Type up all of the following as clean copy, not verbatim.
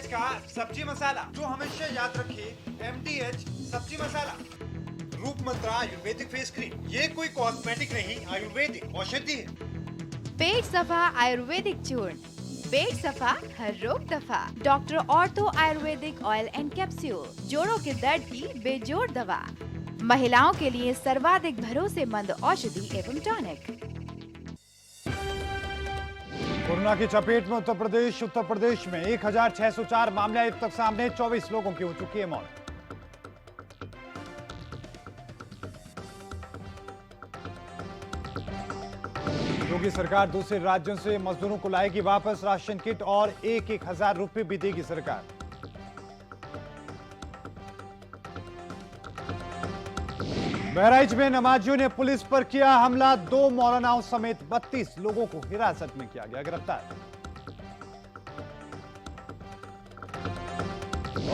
का सब्जी मसाला, जो हमेशा याद रखिए, MTH सब्जी मसाला। रूप मंत्रा आयुर्वेदिक फेस क्रीम, ये कोई कॉस्मेटिक नहीं, आयुर्वेदिक औषधि है। पेट सफा आयुर्वेदिक चूर्ण, पेट सफा हर रोग दफा। Doctor ortho Ayurvedic oil and capsule, जोड़ों के दर्द की बेजोड़ दवा। महिलाओं के लिए सर्वाधिक भरोसेमंद औषधि एवं टॉनिक। कोरोना की चपेट में उत्तर प्रदेश में 1604 मामले अब तक सामने, 24 लोगों की हो चुकी है मौत। योगी सरकार दूसरे राज्यों से मजदूरों को लाएगी वापस, राशन किट और 1,000 रुपए भी देगी सरकार। बहराइच में नमाजियों ने पुलिस पर किया हमला, 2 मौलानाओं समेत 32 लोगों को हिरासत में किया गया गिरफ्तार।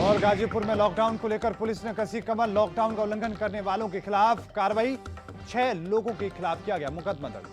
और गाजीपुर में लॉकडाउन को लेकर पुलिस ने कसी कमर, लॉकडाउन का उल्लंघन करने वालों के खिलाफ कार्रवाई, 6 लोगों के खिलाफ किया गया मुकदमा दर्ज।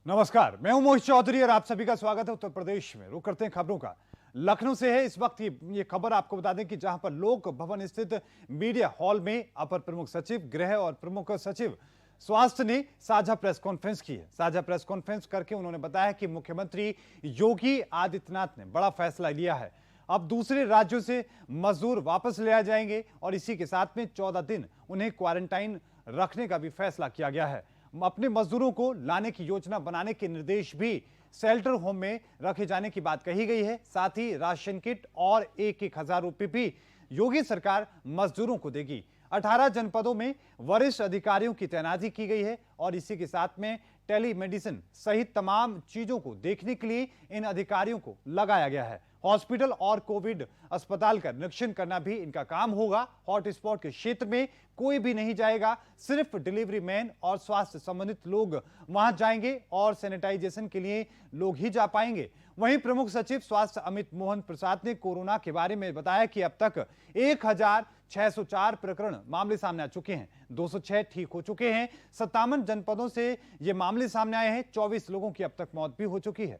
नमस्कार, मैं हूं मोहित चौधरी और आप सभी का स्वागत है उत्तर प्रदेश में। रुक करते हैं खबरों का। लखनऊ से है इस वक्त ये खबर, आपको बता दें कि जहां पर लोक भवन स्थित मीडिया हॉल में अपर प्रमुख सचिव गृह और प्रमुख सचिव स्वास्थ्य ने साझा प्रेस कॉन्फ्रेंस की है। साझा प्रेस कॉन्फ्रेंस करके उन्होंने बताया कि मुख्यमंत्री योगी आदित्यनाथ ने बड़ा फैसला लिया है। अब दूसरे राज्यों से मजदूर वापस ले आए जाएंगे और इसी के साथ में 14 दिन उन्हें क्वारंटाइन रखने का भी फैसला किया गया है। अपने मजदूरों को लाने की योजना बनाने के निर्देश भी शेल्टर होम में रखे जाने की बात कही गई है। साथ ही राशन किट और 1,000 रुपए भी योगी सरकार मजदूरों को देगी। 18 जनपदों में वरिष्ठ अधिकारियों की तैनाती की गई है और इसी के साथ में टेलीमेडिसिन सहित तमाम चीजों को देखने के लिए इन अधिकारियों को लगाया गया है। हॉस्पिटल और कोविड अस्पताल का निरीक्षण करना भी इनका काम होगा। हॉटस्पॉट के क्षेत्र में कोई भी नहीं जाएगा, सिर्फ डिलीवरी मैन और स्वास्थ्य संबंधित लोग वहां जाएंगे और सैनिटाइजेशन के लिए लोग ही जा पाएंगे। वहीं प्रमुख सचिव स्वास्थ्य अमित मोहन प्रसाद ने कोरोना के बारे में बताया कि अब तक 1604 प्रकरण मामले सामने आ चुके हैं, 206 ठीक हो चुके हैं। 57 जनपदों से ये मामले सामने आए हैं, 24 लोगों की अब तक मौत भी हो चुकी है।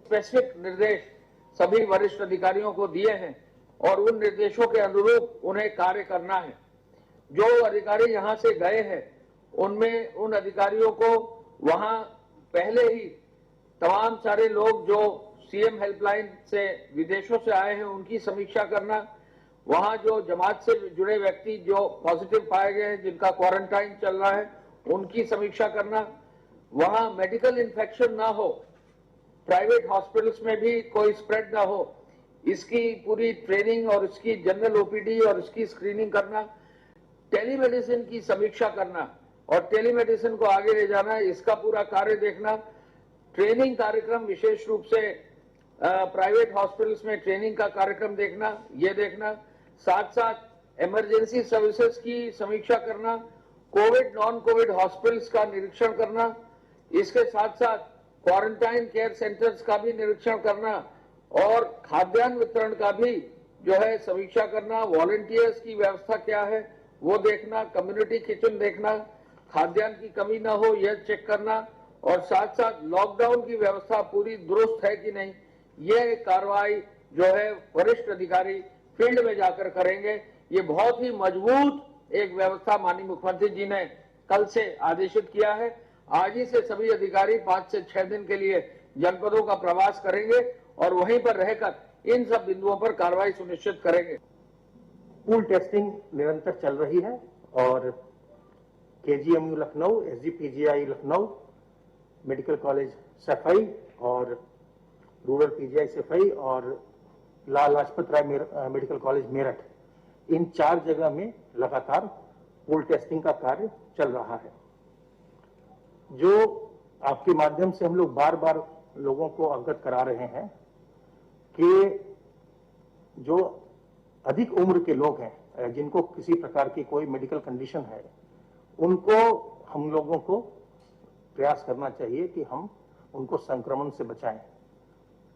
स्पेसिफिक निर्देश सभी वरिष्ठ अधिकारियों को दिए हैं और उन निर्देशों के अनुरूप उन्हें कार्य करना है। जो अधिकारी यहां से गए हैं उनमें उन अधिकारियों को वहां पहले ही तमाम सारे लोग जो सीएम हेल्पलाइन से विदेशों से आए हैं उनकी समीक्षा करना, वहां जो जमात से जुड़े व्यक्ति जो पॉजिटिव पाए गए हैं जिनका क्वारंटाइन चल रहा है उनकी समीक्षा करना, वहां मेडिकल इन्फेक्शन ना हो, प्राइवेट हॉस्पिटल्स में भी कोई स्प्रेड ना हो, इसकी पूरी ट्रेनिंग और इसकी जनरल ओपीडी और इसकी स्क्रीनिंग करना, टेलीमेडिसिन की समीक्षा करना और टेलीमेडिसिन को आगे ले जाना, इसका पूरा कार्य देखना, ट्रेनिंग कार्यक्रम विशेष रूप से प्राइवेट हॉस्पिटल्स में ट्रेनिंग का कार्यक्रम देखना, ये देखना, साथ साथ इमरजेंसी सर्विसेज की समीक्षा करना, कोविड नॉन कोविड हॉस्पिटल्स का निरीक्षण करना, इसके साथ साथ क्वारंटाइन केयर सेंटर्स का भी निरीक्षण करना और खाद्यान्न वितरण का भी जो है समीक्षा करना, वॉलंटियर्स की व्यवस्था क्या है वो देखना, कम्युनिटी किचन देखना, खाद्यान्न की कमी ना हो यह चेक करना और साथ साथ लॉकडाउन की व्यवस्था पूरी दुरुस्त है कि नहीं, ये कार्रवाई जो है वरिष्ठ अधिकारी फील्ड में जाकर करेंगे। ये बहुत ही मजबूत एक व्यवस्था माननीय मुख्यमंत्री जी ने कल से आदेशित किया है। आज ही से सभी अधिकारी 5 से 6 दिन के लिए जनपदों का प्रवास करेंगे और वहीं पर रहकर इन सब बिंदुओं पर कार्रवाई सुनिश्चित करेंगे। पूल टेस्टिंग निरंतर चल रही है और KGMU Lucknow, SGPGI Lucknow, medical college सफाई और रूरल पीजीआई सफाई और लाल लाजपत राय मेडिकल कॉलेज मेरठ, इन 4 जगह में लगातार पूल टेस्टिंग का कार्य चल रहा है। जो आपके माध्यम से हम लोग बार बार लोगों को अवगत करा रहे हैं कि जो अधिक उम्र के लोग हैं, जिनको किसी प्रकार की कोई मेडिकल कंडीशन है, उनको हम लोगों को प्रयास करना चाहिए कि हम उनको संक्रमण से बचाएं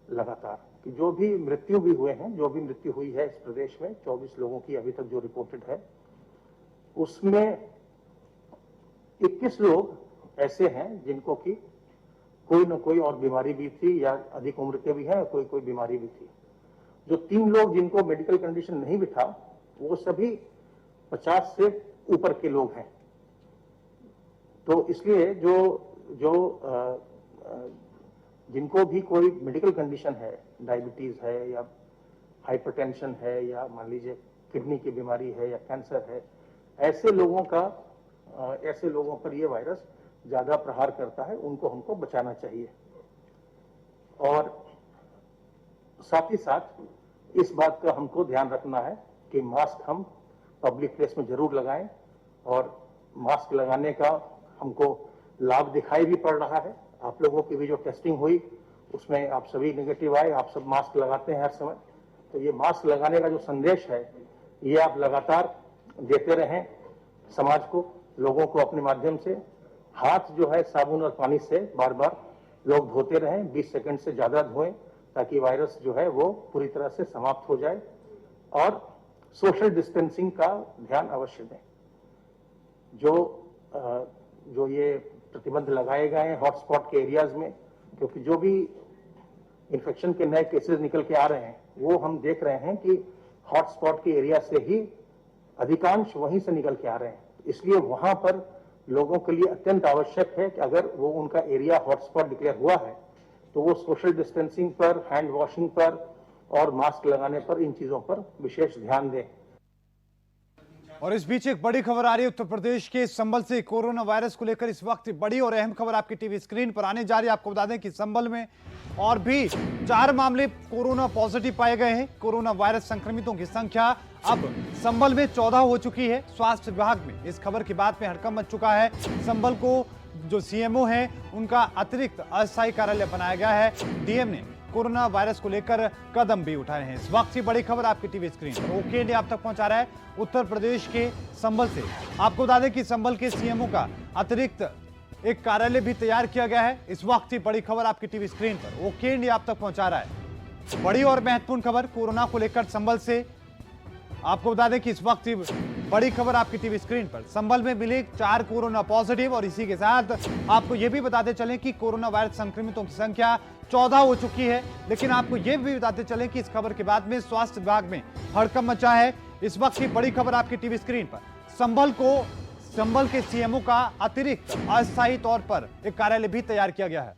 लगातार। कि जो भी मृत्यु भी हुए हैं, जो भी मृत्यु हुई है इस प्रदेश में 24 लोगों की अभी तक जो रिपोर्टेड है, उसमें 21 लोग ऐसे हैं जिनको कि कोई न कोई और बीमारी भी थी या अधिक उम्र के भी हैं, कोई कोई बीमारी भी थी। जो 3 लोग जिनको मेडिकल कंडीशन नहीं भी था, वो सभी 50 से ऊपर के लोग हैं। तो इसलिए जिनको भी कोई मेडिकल कंडीशन है, डायबिटीज है या हाइपरटेंशन है या मान लीजिए किडनी की बीमारी है या कैंसर है, ऐसे लोगों पर ये वायरस ज्यादा प्रहार करता है, उनको हमको बचाना चाहिए। और साथ ही साथ इस बात का हमको ध्यान रखना है कि मास्क हम पब्लिक प्लेस में जरूर लगाएं, और मास्क लगाने का हमको लाभ दिखाई भी पड़ रहा है। आप लोगों की भी जो टेस्टिंग हुई उसमें आप सभी नेगेटिव आए, आप सब मास्क लगाते हैं हर समय। तो ये मास्क लगाने का जो संदेश है, ये आप लगातार देते रहें समाज को, लोगों को अपने माध्यम से। हाथ जो है साबुन और पानी से बार बार लोग धोते रहें, 20 सेकंड से ज्यादा धोएं, ताकि वायरस जो है वो पूरी तरह से समाप्त हो जाए। और सोशल डिस्टेंसिंग का ध्यान अवश्य दें। जो ये प्रतिबंध लगाए गए हैं हॉटस्पॉट के एरियाज में, क्योंकि जो भी इन्फेक्शन के नए केसेस निकल के आ रहे हैं, वो हम देख रहे हैं कि हॉटस्पॉट के एरिया से ही अधिकांश वहीं से निकल के आ रहे हैं। इसलिए वहां पर लोगों के लिए अत्यंत आवश्यक है कि अगर वो उनका एरिया हॉटस्पॉट डिक्लेयर हुआ है, तो वो सोशल डिस्टेंसिंग पर, हैंड वॉशिंग पर और मास्क लगाने पर, इन चीजों पर विशेष ध्यान दें। और इस बीच एक बड़ी खबर आ रही है उत्तर प्रदेश के संभल से। कोरोना वायरस को लेकर इस वक्त बड़ी और अहम खबर आपकी टीवी स्क्रीन पर आने जा रही है। आपको बता दें कि संभल में और भी 4 मामले कोरोना पॉजिटिव पाए गए हैं। कोरोना वायरस संक्रमितों की संख्या अब संभल में 14 हो चुकी है। स्वास्थ्य विभाग में इस खबर के बाद में हड़कंप मच चुका है। संभल को जो सीएमओ है, उनका अतिरिक्त अस्थायी कार्यालय बनाया गया है। डीएम ने कोरोना वायरस को लेकर कदम भी उठाए हैं। इस वक्त की बड़ी खबर आपकी टीवी स्क्रीन पर ओके इंडिया आप तक पहुंचा रहा है उत्तर प्रदेश के संभल से। आपको बता दें कि संभल के सीएमओ का अतिरिक्त एक कार्यालय भी तैयार किया गया है। इस वक्त की बड़ी खबर आपकी टीवी स्क्रीन पर ओके इंडिया आप तक पहुंचा रहा है। बड़ी और महत्वपूर्ण खबर कोरोना को लेकर संभल से। आपको बता दें कि इस वक्त बड़ी खबर आपकी टीवी स्क्रीन पर। संभल में मिले 4 कोरोना पॉजिटिव, और इसी के साथ आपको यह भी बताते चलें कि कोरोना वायरस संक्रमितों की संख्या 14 हो चुकी है। लेकिन आपको यह भी बताते चलें कि इस खबर के बाद में स्वास्थ्य विभाग में हड़कंप मचा है। इस वक्त की बड़ी खबर आपकी टीवी स्क्रीन पर। संभल के सीएमओ का अतिरिक्त अस्थायी तौर पर एक कार्यालय भी तैयार किया गया है।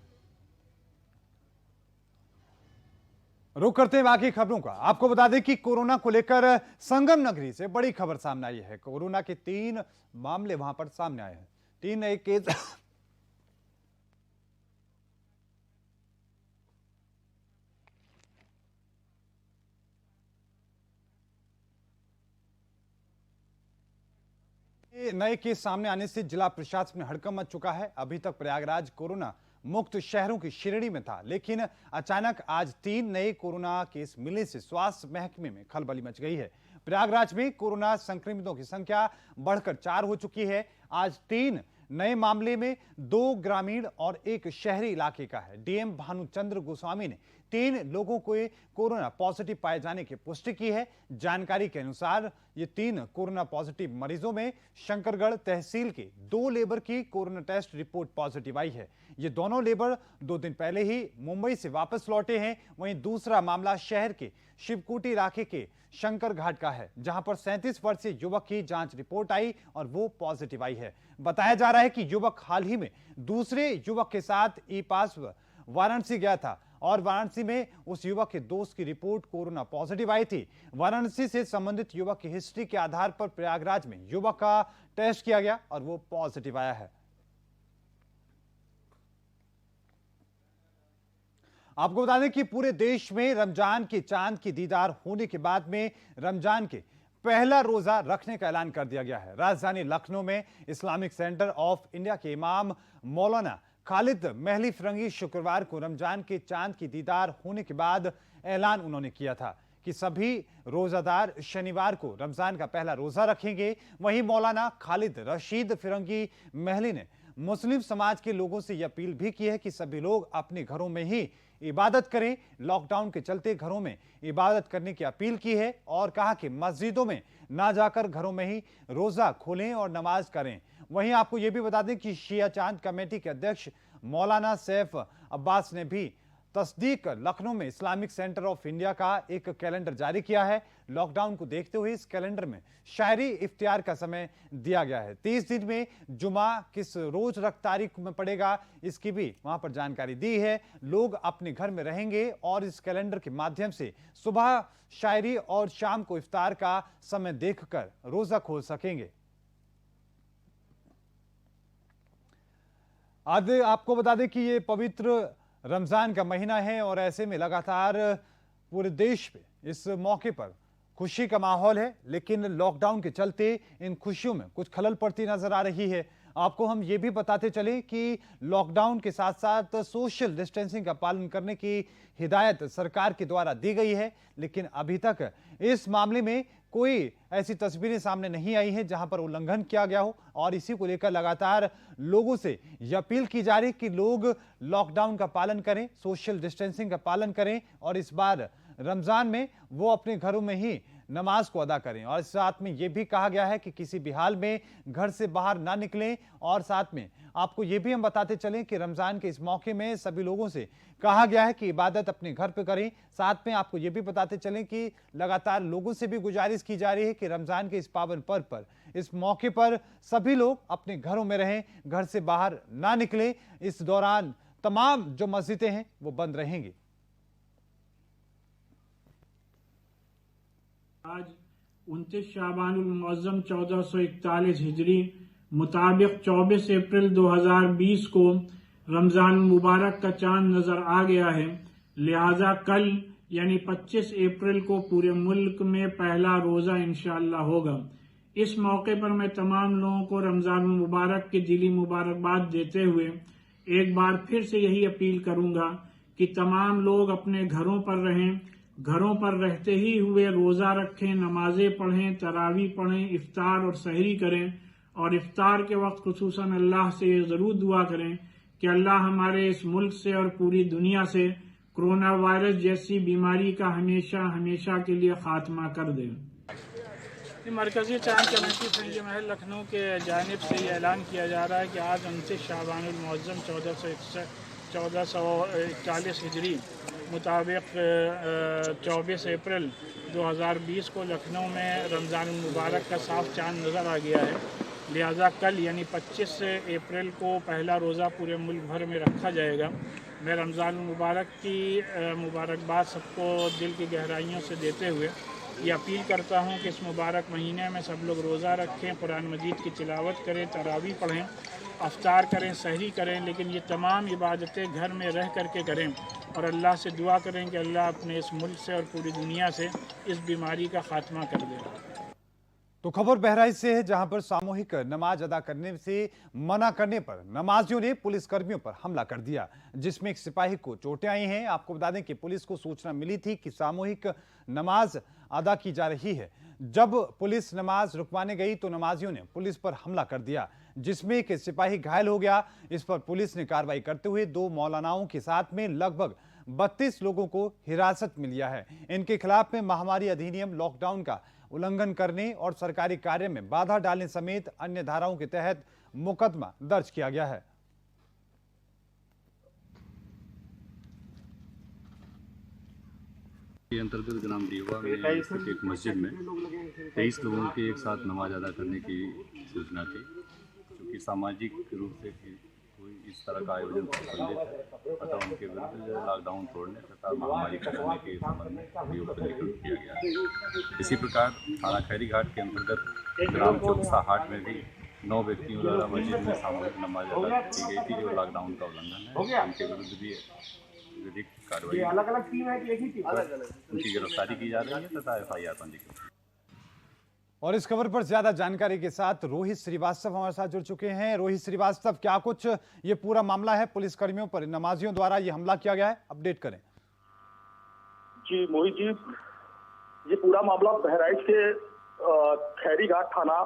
रुक करते हैं बाकी खबरों का। आपको बता दें कि कोरोना को लेकर संगम नगरी से बड़ी खबर सामने आई है। कोरोना के 3 मामले वहां पर सामने आए हैं। 3 नए केस नए केस सामने आने से जिला प्रशासन में हड़कंप मच चुका है। अभी तक प्रयागराज कोरोना मुक्त शहरों की श्रेणी में था, लेकिन अचानक आज 3 नए कोरोना केस मिलने से स्वास्थ्य महकमे में खलबली मच गई है। प्रयागराज में कोरोना संक्रमितों की संख्या बढ़कर 4 हो चुकी है। आज 3 नए मामले में 2 ग्रामीण और 1 शहरी इलाके का है। डीएम भानुचंद्र गोस्वामी ने 3 लोगों को कोरोना पॉजिटिव पाए जाने की पुष्टि की है। जानकारी के अनुसार ये 3 कोरोना पॉजिटिव मरीजों में शंकरगढ़ तहसील के 2 लेबर की कोरोना टेस्ट रिपोर्ट पॉजिटिव आई है। ये दोनों लेबर 2 दिन पहले ही मुंबई से वापस लौटे हैं। वहीं दूसरा मामला शहर के शिवकुटी इलाके के शंकर घाट का है, जहां पर 37 वर्षीय युवक की जांच रिपोर्ट आई और वो पॉजिटिव आई है। बताया जा रहा है कि युवक हाल ही में दूसरे युवक के साथ ई पास वाराणसी गया था और वाराणसी में उस युवक के दोस्त की रिपोर्ट कोरोना पॉजिटिव आई थी। वाराणसी से संबंधित युवक की हिस्ट्री के आधार पर प्रयागराज में युवक का टेस्ट किया गया और वो पॉजिटिव आया है। आपको बता दें कि पूरे देश में रमजान के चांद की दीदार होने के बाद में रमजान के पहला रोजा रखने का ऐलान कर दिया गया है। राजधानी लखनऊ में इस्लामिक सेंटर ऑफ इंडिया के इमाम मौलाना खालिद महली फिरंगी शुक्रवार को रमजान के चांद की दीदार होने के बाद ऐलान उन्होंने किया था कि सभी रोजादार शनिवार को रमजान का पहला रोजा रखेंगे। वहीं मौलाना खालिद रशीद फिरंगी महली ने मुस्लिम समाज के लोगों से यह अपील भी की है कि सभी लोग अपने घरों में ही इबादत करें। लॉकडाउन के चलते घरों में इबादत करने की अपील की है और कहा कि मस्जिदों में ना जाकर घरों में ही रोजा खोलें और नमाज करें। वहीं आपको यह भी बता दें कि शिया चांद कमेटी के अध्यक्ष मौलाना सैफ अब्बास ने भी तस्दीक लखनऊ में इस्लामिक सेंटर ऑफ इंडिया का एक कैलेंडर जारी किया है। लॉकडाउन को देखते हुए इस कैलेंडर में शायरी इफ्तियार का समय दिया गया है। 30 दिन में जुमा किस रोज तारीख में पड़ेगा इसकी भी वहां पर जानकारी दी है। लोग अपने घर में रहेंगे और इस कैलेंडर के माध्यम से सुबह शायरी और शाम को इफ्तार का समय देखकर रोजा खोल सकेंगे। आज आपको बता दें कि ये पवित्र रमजान का महीना है और ऐसे में लगातार पूरे देश में इस मौके पर खुशी का माहौल है, लेकिन लॉकडाउन के चलते इन खुशियों में कुछ खलल पड़ती नजर आ रही है। आपको हम ये भी बताते चले कि लॉकडाउन के साथ साथ सोशल डिस्टेंसिंग का पालन करने की हिदायत सरकार के द्वारा दी गई है, लेकिन अभी तक इस मामले में कोई ऐसी तस्वीरें सामने नहीं आई है जहां पर उल्लंघन किया गया हो। और इसी को लेकर लगातार लोगों से यह अपील की जा रही कि लोग लॉकडाउन का पालन करें, सोशल डिस्टेंसिंग का पालन करें और इस बार रमजान में वो अपने घरों में ही नमाज को अदा करें। और साथ में यह भी कहा गया है कि किसी भी हाल में घर से बाहर ना निकलें। और साथ में आपको यह भी हम बताते चलें कि रमजान के इस मौके में सभी लोगों से कहा गया है कि इबादत अपने घर पे करें। साथ में आपको यह भी बताते चलें कि लगातार लोगों से भी गुजारिश की जा रही है कि रमजान के इस पावन पर्व पर, इस मौके पर सभी लोग अपने घरों में रहें, घर से बाहर ना निकलें। इस दौरान तमाम जो मस्जिदें हैं वो बंद रहेंगी। आज 29 शाबानुल मुअज्जम 1441 हिजरी मुताबिक 24 अप्रैल 2020 को रमजान मुबारक का चांद नजर आ गया है। लिहाजा कल यानी 25 अप्रैल को पूरे मुल्क में पहला रोजा इंशाअल्लाह होगा। इस मौके पर मैं तमाम लोगों को रमजान मुबारक की दिली मुबारकबाद देते हुए एक बार फिर से यही अपील करूंगा कि तमाम लोग अपने घरों पर रहें, घरों पर रहते ही हुए रोजा रखें, नमाजें पढ़ें, तरावी पढ़ें, इफ्तार और सहरी करें। और इफ्तार के वक्त खुसूसन अल्लाह से जरूर दुआ करें कि अल्लाह हमारे इस मुल्क से और पूरी दुनिया से कोरोना वायरस जैसी बीमारी का हमेशा हमेशा के लिए खात्मा कर दे। मरकजी चांद कमेटी फ्रेंज महल लखनऊ के जानिब से ये ऐलान किया जा रहा है कि आज 29 शाबानुल मुअज्जम 1441 हिजरी मुताबिक 24 अप्रैल 2020 को लखनऊ में रमज़ान मुबारक का साफ चांद नज़र आ गया है। लिहाजा कल यानी 25 अप्रैल को पहला रोज़ा पूरे मुल्क भर में रखा जाएगा। मैं रमज़ान मुबारक की मुबारकबाद सबको दिल की गहराइयों से देते हुए ये अपील करता हूँ कि इस मुबारक महीने में सब लोग रोज़ा रखें, कुरान मजीद की तिलावत करें, तरावी पढ़ें, अफ्तार करें, सहरी करें, लेकिन ये तमाम इबादतें घर में रह करके करें और अल्लाह से दुआ करें कि अल्लाह अपने इस मुल्क से और पूरी दुनिया से इस बीमारी का खात्मा कर दे। तो खबर बहराइच से है, जहां पर सामूहिक नमाज अदा करने से मना करने पर नमाजियों ने पुलिस कर्मियों पर हमला कर दिया, जिसमें एक सिपाही को चोटें आई हैं। आपको बता दें कि पुलिस को सूचना मिली थी कि सामूहिक नमाज अदा की जा रही है। जब पुलिस नमाज रुकवाने गई तो नमाजियों ने पुलिस पर हमला कर दिया, जिसमें एक सिपाही घायल हो गया। इस पर पुलिस ने कार्रवाई करते हुए 2 मौलानाओं के साथ में लगभग 32 लोगों को हिरासत में लिया है। इनके खिलाफ में महामारी अधिनियम, लॉकडाउन का उल्लंघन करने और सरकारी कार्य में बाधा डालने समेत अन्य धाराओं के तहत मुकदमा दर्ज किया गया है। अंतर्गत ग्राम रीवा में स्थित एक मस्जिद में 23 लोगों के एक साथ नमाज अदा करने की सूचना थी। क्योंकि सामाजिक रूप से कोई इस तरह का आयोजन प्रतिबंधित है, अतः उनके विरुद्ध लॉकडाउन तोड़ने तथा महामारी को करने के संबंध में अभियोग पंजीकृत किया गया है। इसी प्रकार थाना खैरी घाट के अंतर्गत ग्राम चौकसा हाट में भी 9 व्यक्तियों द्वारा मस्जिद में सामूहिक नमाज अदा की गई थी, जो लॉकडाउन का उल्लंघन है। उनके विरुद्ध भी विधिक कार्रवाई अलग-अलग टीम है कि एक ही टीम, उनकी गिरफ्तारी की जा रही है तथा FIR पंजीकृत। और इस खबर पर ज्यादा जानकारी के साथ रोहित श्रीवास्तव हमारे साथ जुड़ चुके हैं। रोहित श्रीवास्तव, क्या कुछ ये पूरा मामला है, पुलिस कर्मियों पर नमाजियों द्वारा ये हमला किया गया है, अपडेट करें। जी मोहित जी, ये पूरा मामला बहराइच के खैरी घाट थाना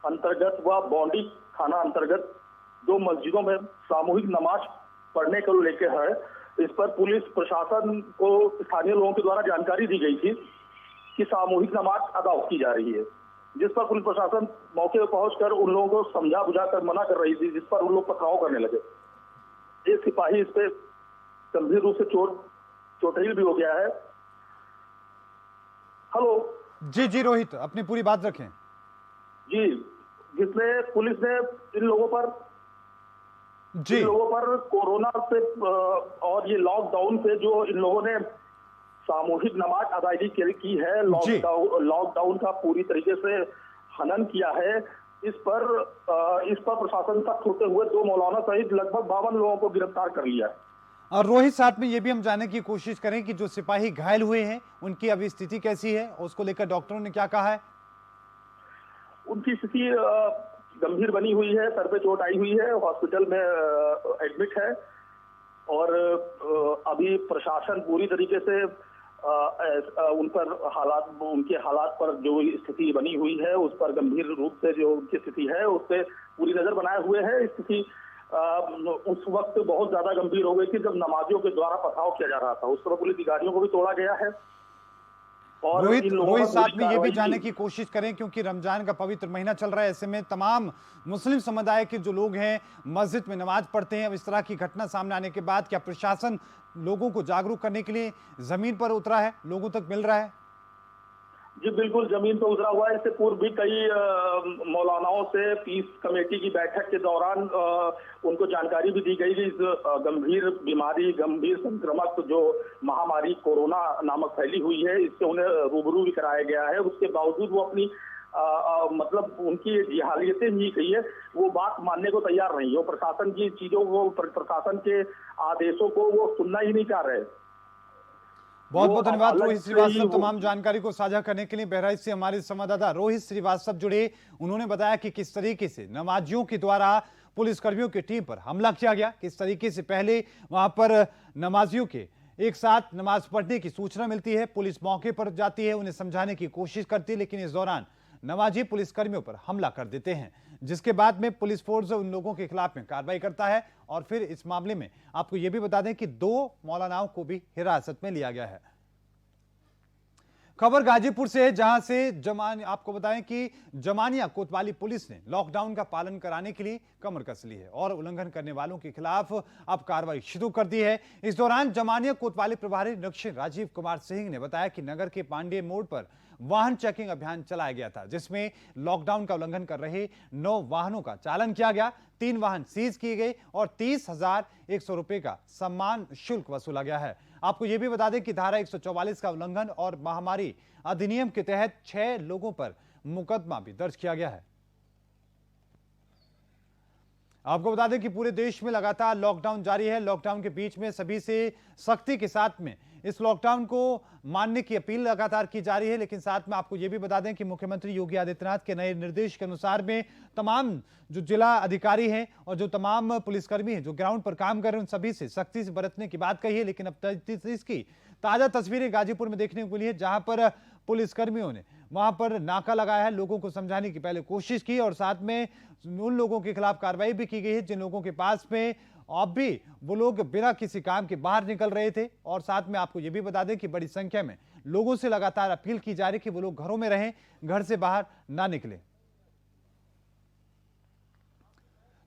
अंतर्गत व बौंडी थाना अंतर्गत जो मस्जिदों में सामूहिक नमाज पढ़ने को लेकर है, इस पर पुलिस प्रशासन को स्थानीय लोगों के द्वारा जानकारी दी गई थी कि सामूहिक नमाज अदा की जा रही है, जिस पर पुलिस प्रशासन मौके पर पहुंचकर उन लोगों को समझा बुझा कर मना कर रही थी, जिस पर उन लोग पथराव करने लगे। एक सिपाही इस पे गंभीर रूप से चोटिल भी हो गया है। हेलो जी जी रोहित, अपनी पूरी बात रखें। जी, जिसमें पुलिस ने इन लोगों पर कोरोना से और ये लॉकडाउन से जो इन लोगों ने सामूहिक नमाज अदायगी की है, लॉकडाउन का पूरी तरीके से हनन किया है, इस पर प्रशासन सख्त होते हुए 2 मौलाना सहित लगभग 52 लोगों को गिरफ्तार कर लिया है। और रोहित, साथ में ये भी हम जानने की कोशिश करें कि जो सिपाही घायल हुए हैं उनकी अभी स्थिति कैसी है, उसको लेकर डॉक्टरों ने क्या कहा है? उनकी स्थिति गंभीर बनी हुई है, सर पे चोट आई हुई है, हॉस्पिटल में एडमिट है और अभी प्रशासन पूरी तरीके से उनके हालात पर जो स्थिति बनी हुई है उस पर गंभीर रूप से जो उनकी स्थिति है उस पर पूरी नजर बनाए हुए है। स्थिति उस वक्त बहुत ज्यादा गंभीर हो गई थी जब नमाजियों के द्वारा पथराव किया जा रहा था, उस पर पुलिस अधिकारियों को भी तोड़ा गया है। और रोहित साथ में ये भी जानने की कोशिश करें, क्योंकि रमजान का पवित्र महीना चल रहा है, ऐसे में तमाम मुस्लिम समुदाय के जो लोग हैं मस्जिद में नमाज पढ़ते हैं। अब इस तरह की घटना सामने आने के बाद क्या प्रशासन लोगों को जागरूक करने के लिए जमीन पर उतरा है, लोगों तक मिल रहा है? जी बिल्कुल, जमीन पर उतरा हुआ है। इससे पूर्व भी कई मौलानाओं से पीस कमेटी की बैठक के दौरान उनको जानकारी भी दी गई कि इस गंभीर बीमारी, गंभीर संक्रमक जो महामारी कोरोना नामक फैली हुई है, इससे उन्हें रूबरू भी कराया गया है। उसके बावजूद वो अपनी मतलब उनकी जिहालियतें ही कही है, वो बात मानने को तैयार नहीं है। वो प्रशासन की चीजों को, प्रशासन के आदेशों को वो सुनना ही नहीं चाह रहे। बहुत बहुत धन्यवाद रोहित श्रीवास्तव तमाम जानकारी को साझा करने के लिए। बहराइच से हमारे संवाददाता रोहित श्रीवास्तव जुड़े, उन्होंने बताया कि किस तरीके से नमाजियों के द्वारा पुलिसकर्मियों की टीम पर हमला किया गया, किस तरीके से पहले वहां पर नमाजियों के एक साथ नमाज पढ़ने की सूचना मिलती है, पुलिस मौके पर जाती है, उन्हें समझाने की कोशिश करती है, लेकिन इस दौरान नमाजी पुलिसकर्मियों पर हमला कर देते हैं, जिसके बाद में पुलिस फोर्स उन लोगों के खिलाफ में कार्रवाई करता है। और फिर इस मामले में आपको यह भी बता दें कि 2 मौलानाओं को भी हिरासत में लिया गया है। खबर गाजीपुर से है, जहां से आपको बताएं कि जमानिया कोतवाली पुलिस ने लॉकडाउन का पालन कराने के लिए कमर कस ली है और उल्लंघन करने वालों के खिलाफ अब कार्रवाई शुरू कर दी है। इस दौरान जमानिया कोतवाली प्रभारी निरीक्षक राजीव कुमार सिंह ने बताया कि नगर के पांडे मोड़ पर वाहन चेकिंग अभियान चलाया गया था, जिसमें लॉकडाउन का उल्लंघन कर रहे 9 वाहनों का चालन किया गया, 3 वाहन सीज किए गए और 30,100 रुपए का सम्मान शुल्क वसूला गया है। आपको यह भी बता दें कि धारा 144 का उल्लंघन और महामारी अधिनियम के तहत 6 लोगों पर मुकदमा भी दर्ज किया गया है। आपको बता दें कि पूरे देश में लगातार लॉकडाउन जारी है। लॉकडाउन के बीच में सभी से सख्ती के साथ में इस लॉकडाउन को मानने की अपील लगातार की जा रही है, लेकिन साथ में आपको यह भी बता दें कि मुख्यमंत्री योगी आदित्यनाथ के नए निर्देश के अनुसार में तमाम जो जिला अधिकारी हैं और जो तमाम पुलिसकर्मी हैं जो ग्राउंड पर काम कर रहे हैं, उन सभी से सख्ती से बरतने की बात कही है। लेकिन अब इसकी ताजा तस्वीरें गाजीपुर में देखने को मिली है, जहां पर पुलिसकर्मियों ने वहां पर नाका लगाया है, लोगों को समझाने की पहले कोशिश की और साथ में उन लोगों के खिलाफ कार्रवाई भी की गई है जिन लोगों के पास में अब भी वो लोग बिना किसी काम के बाहर निकल रहे थे। और साथ में आपको यह भी बता दें कि बड़ी संख्या में लोगों से लगातार अपील की जा रही कि वो लोग घरों में रहें, घर से बाहर ना निकलें।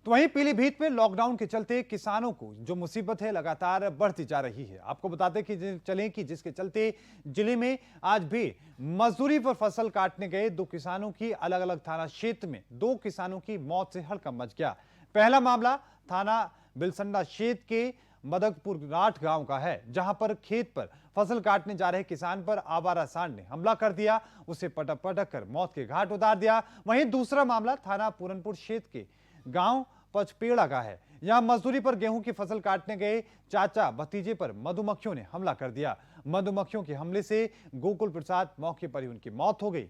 तो वहीं पीलीभीत में लॉकडाउन के चलते किसानों को जो मुसीबत है लगातार बढ़ती जा रही है। आपको बताते कि जिसके चलते जिले में आज भी मजदूरी पर फसल काटने गए 2 किसानों की अलग अलग थाना क्षेत्र में 2 किसानों की मौत से हड़कंप मच गया। पहला मामला थाना बिलसंडा क्षेत्र के मदकपुर राठ गांव का है, जहां पर खेत पर फसल काटने जा रहे किसान पर आवारा सांड ने हमला कर दिया, उसे पटक पटक कर मौत के घाट उतार दिया। वहीं दूसरा मामला थाना पूरनपुर क्षेत्र के गांव पचपेड़ा का है। यहां मजदूरी पर गेहूं की फसल काटने गए चाचा भतीजे पर मधुमक्खियों ने हमला कर दिया। मधुमक्खियों के हमले से गोकुल प्रसाद मौके पर ही उनकी मौत हो गई।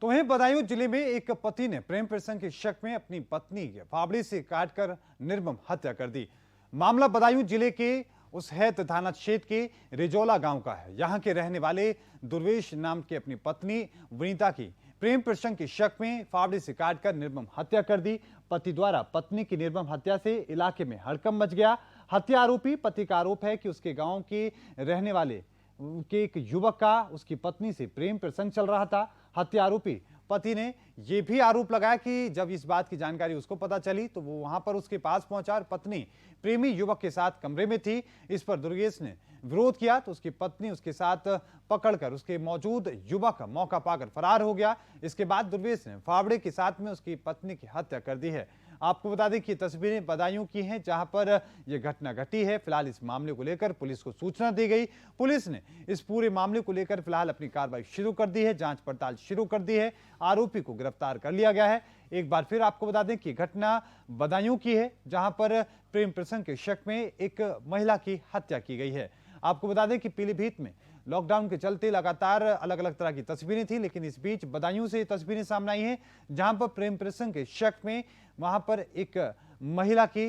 तो वहीं बदायूं जिले में एक पति ने प्रेम प्रसंग के शक में अपनी पत्नी के फावड़े से काटकर निर्मम हत्या कर दी। मामला बदायूं जिले के उस हैत थाना क्षेत्र के रिजौला गांव का है। यहां के रहने वाले दुर्वेश नाम की अपनी पत्नी वनिता की प्रेम प्रसंग के शक में फावड़े से काटकर निर्मम हत्या कर दी। पति द्वारा पत्नी की निर्मम हत्या से इलाके में हड़कंप मच गया। हत्या आरोपी पति का आरोप है कि उसके गांव के रहने वाले के एक युवक का उसकी पत्नी से प्रेम प्रसंग चल रहा था। हत्या आरोपी पति ने यह भी आरोप लगाया कि जब इस बात की जानकारी उसको पता चली तो वो वहां पर उसके पास पहुंचा और पत्नी प्रेमी युवक के साथ कमरे में थी। इस पर दुर्गेश ने विरोध किया तो उसकी पत्नी उसके साथ पकड़कर उसके मौजूद युवक का मौका पाकर फरार हो गया। इसके बाद दुर्गेश ने फावड़े के साथ में उसकी पत्नी की हत्या कर दी है। आपको बता दें कि तस्वीरें बदायूं की हैं जहां पर यह घटना घटी है। फिलहाल इस मामले को लेकर पुलिस को सूचना दी गई। पुलिस ने इस पूरे मामले को लेकर फिलहाल अपनी कार्रवाई शुरू कर दी है, जांच पड़ताल शुरू कर दी है। आरोपी को गिरफ्तार कर लिया गया है। एक बार फिर आपको बता दें कि घटना बदायूं की है जहां पर प्रेम प्रसंग के शक में एक महिला की हत्या की गई है। आपको बता दें कि पीलीभीत में लॉकडाउन के चलते लगातार अलग अलग तरह की तस्वीरें थी, लेकिन इस बीच बदायूं से तस्वीरें सामने आई हैं जहां पर प्रेम प्रसंग के शक में वहां पर एक महिला की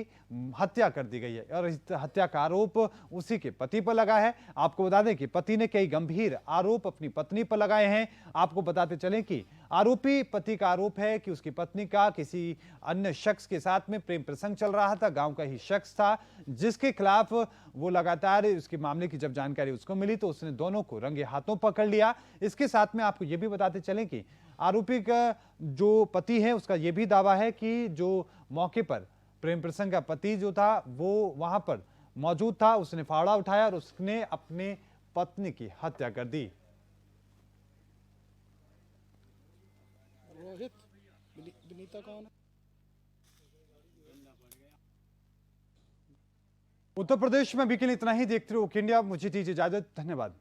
हत्या कर दी गई है और इस हत्या का आरोप उसी के पति पर लगा है। आपको बता दें कि पति ने कई गंभीर आरोप अपनी पत्नी पर लगाए हैं। आपको बताते चलें कि आरोपी पति का आरोप है कि उसकी पत्नी का किसी अन्य शख्स के साथ में प्रेम प्रसंग चल रहा था। गांव का ही शख्स था जिसके खिलाफ वो लगातार उसके मामले की जब जानकारी उसको मिली तो उसने दोनों को रंगे हाथों पकड़ लिया। इसके साथ में आपको ये भी बताते चलें कि आरोपी का जो पति है उसका यह भी दावा है कि जो मौके पर प्रेम प्रसंग का पति जो था वो वहां पर मौजूद था, उसने फावड़ा उठाया और उसने अपने पत्नी की हत्या कर दी। रोहित विनीता कौन है? उत्तर प्रदेश में अभी के लिए इतना ही। देखते रहो इंडिया। मुझे दीजिए इजाजत। धन्यवाद।